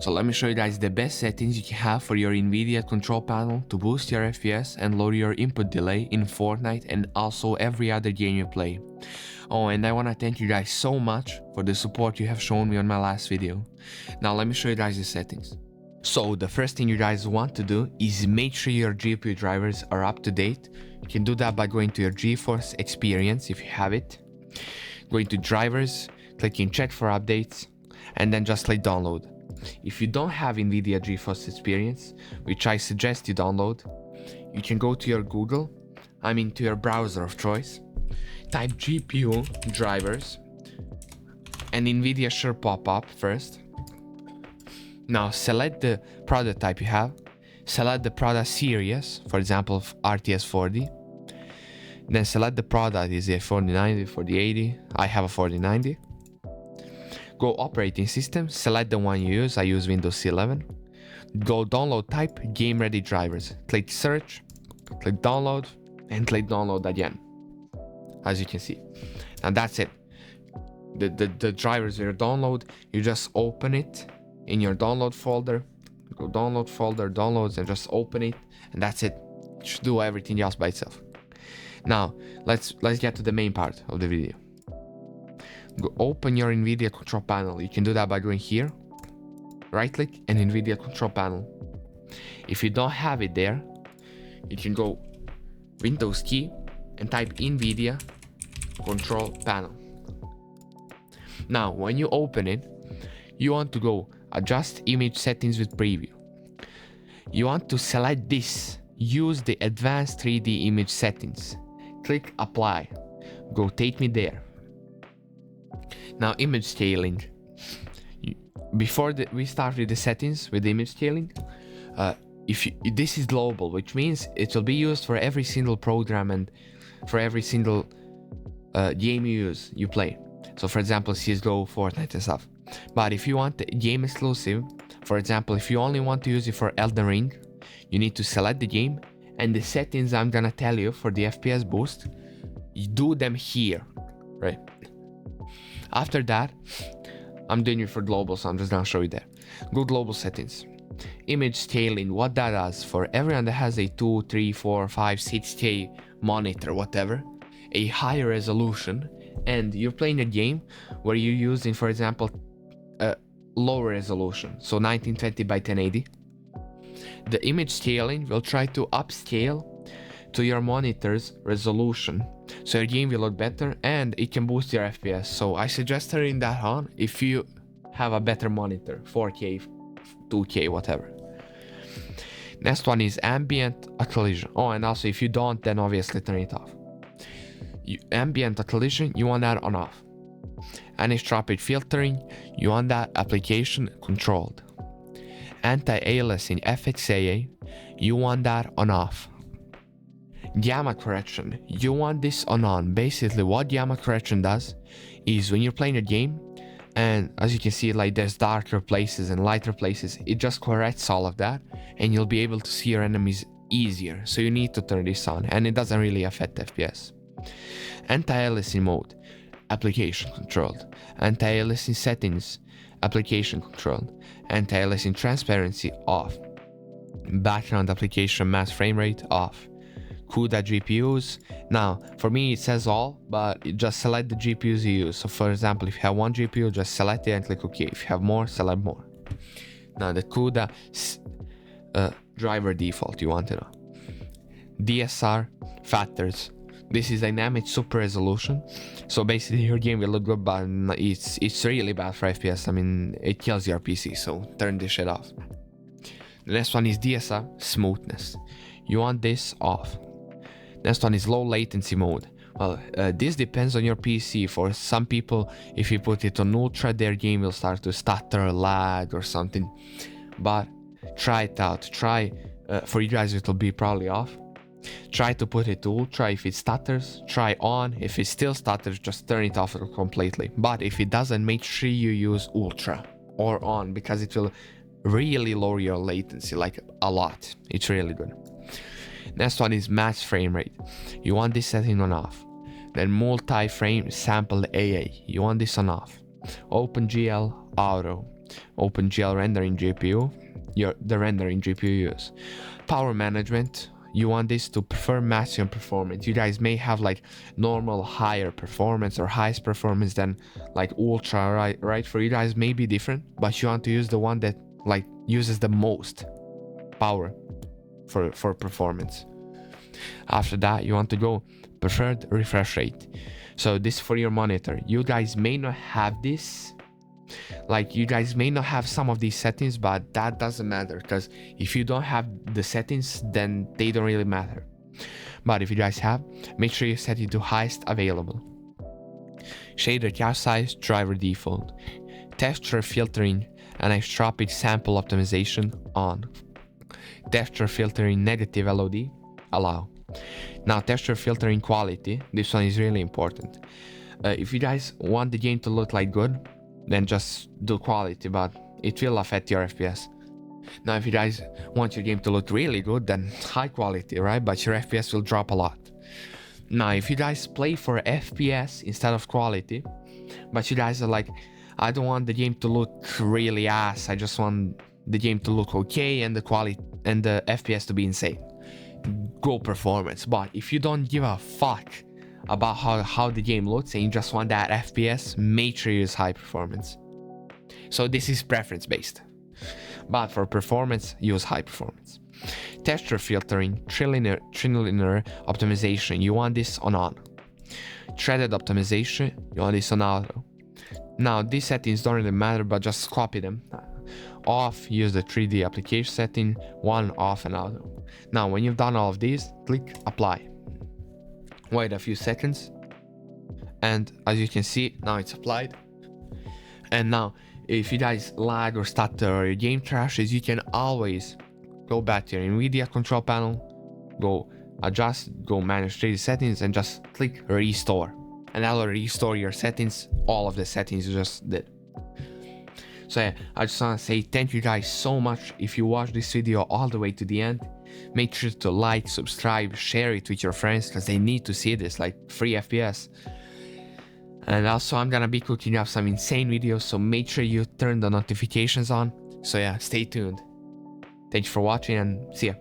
So let me show you guys the best settings you can have for your Nvidia Control Panel to boost your FPS and lower your input delay in Fortnite and also every other game you play. Oh, and I want to thank you guys so much for the support you have shown me on my last video. Now let me show you guys the settings. So the first thing you guys want to do is make sure your GPU drivers are up to date. You can do that by going to your GeForce Experience if you have it. Going to drivers, clicking check for updates, and then just click download. If you don't have Nvidia GeForce Experience, which I suggest you download, you can go to your Google, to your browser of choice, type GPU drivers, and Nvidia should pop up first. Now select the product type you have, select the product series, for example RTS 40, then select the product, is it 4090, 4080, I have a 4090. Go operating system, select the one you use, I use Windows 11. Go download type, game ready drivers. Click search, click download, and click download again. As you can see. And that's it. The drivers you download, you just open it in your download folder. Go download folder, downloads, and just open it. And that's it. It should do everything else by itself. Now, let's get to the main part of the video. Go open your Nvidia Control Panel. You can do that by going here, right click, and Nvidia Control Panel. If you don't have it there, you can go Windows key and type Nvidia Control Panel. Now, when you open it, you want to go adjust image settings with preview. You want to select this, use the advanced 3D image settings. Click apply. Go take me there. Now image scaling. Before we start with the settings with the image scaling, this is global, which means it will be used for every single program and for every single game you play. So for example, CSGO, Fortnite and stuff. But if you want the game exclusive, for example, if you only want to use it for Elden Ring, you need to select the game, and the settings I'm gonna tell you for the FPS boost, you do them here, right? After that, I'm doing it for global, so I'm just gonna show you there. Go global settings. Image scaling, what that does for everyone that has a 2, 3, 4, 5, 6K monitor, whatever, a higher resolution, and you're playing a game where you're using, for example, a lower resolution, so 1920 by 1080. The image scaling will try to upscale to your monitor's resolution, so your game will look better and it can boost your FPS. So I suggest turning that on if you have a better monitor, 4K, 2K, whatever. Next one is ambient occlusion. Oh, and also if you don't, then obviously turn it off. Ambient occlusion, you want that on off. Anisotropic filtering, you want that application controlled. Anti-aliasing FXAA, you want that on off. Gamma correction, you want this on. Basically what gamma correction does is when you're playing a game, and as you can see, like there's darker places and lighter places, it just corrects all of that and you'll be able to see your enemies easier. So you need to turn this on, and it doesn't really affect FPS. Anti-aliasing mode, application controlled. Anti-aliasing settings, application controlled. Anti-aliasing transparency, off. Background application mass frame rate, off. CUDA GPUs, now for me it says all, but just select the GPUs you use. So for example, if you have one GPU, just select it and click OK. If you have more, select more. Now the CUDA driver default, you want to know. DSR factors, this is dynamic super resolution, so basically your game will look good, but it's really bad for FPS. It kills your PC, so turn this shit off. The next one is DSR smoothness, you want this off. Next one is low latency mode. Well, this depends on your PC. For some people, if you put it on ultra, their game will start to stutter, lag or something, but try it out. For you guys it will be probably off. Try to put it to ultra. If it stutters, try on. If it still stutters, just turn it off completely. But if it doesn't, make sure you use ultra or on, because it will really lower your latency, like a lot. It's really good. Next one is max frame rate. You want this setting on off. Then multi-frame sample AA. You want this on off. OpenGL auto. OpenGL rendering GPU, the rendering GPU you use. Power management, you want this to prefer maximum performance. You guys may have like normal higher performance or highest performance than like ultra, right? For you guys may be different, but you want to use the one that like uses the most power for performance. After that, you want to go preferred refresh rate. So this for your monitor. You guys may not have this, like you guys may not have some of these settings, but that doesn't matter, because if you don't have the settings, then they don't really matter. But if you guys have, make sure you set it to highest available. Shader cache size, driver default. Texture filtering and isotropic sample optimization on. Texture filtering negative LOD, allow. Now texture filtering quality, this one is really important. If you guys want the game to look like good, then just do quality, but it will affect your FPS. Now if you guys want your game to look really good, then high quality, right? But your FPS will drop a lot. Now if you guys play for FPS instead of quality, but you guys are like, I don't want the game to look really ass, I just want the game to look okay and the quality and the FPS to be insane, go performance. But if you don't give a fuck about how the game looks and you just want that FPS, make sure you use high performance. So this is preference based, but for performance, use high performance. Texture filtering, trilinear optimization, you want this on. Threaded optimization, you want this on auto. Now these settings don't really matter, but just copy them. Off, use the 3D application setting, 1 off and auto. Now when you've done all of these, click apply. Wait a few seconds, and as you can see, now it's applied. And now if you guys lag or stutter or your game crashes, you can always go back to your Nvidia Control Panel, go adjust, go manage 3D settings, and just click restore, and that will restore your settings, all of the settings you just did. So yeah, I just want to say thank you guys so much. If you watched this video all the way to the end, make sure to like, subscribe, share it with your friends, because they need to see this, like free FPS. And also I'm gonna be cooking up some insane videos, so make sure you turn the notifications on. So yeah, stay tuned. Thank you for watching and see ya.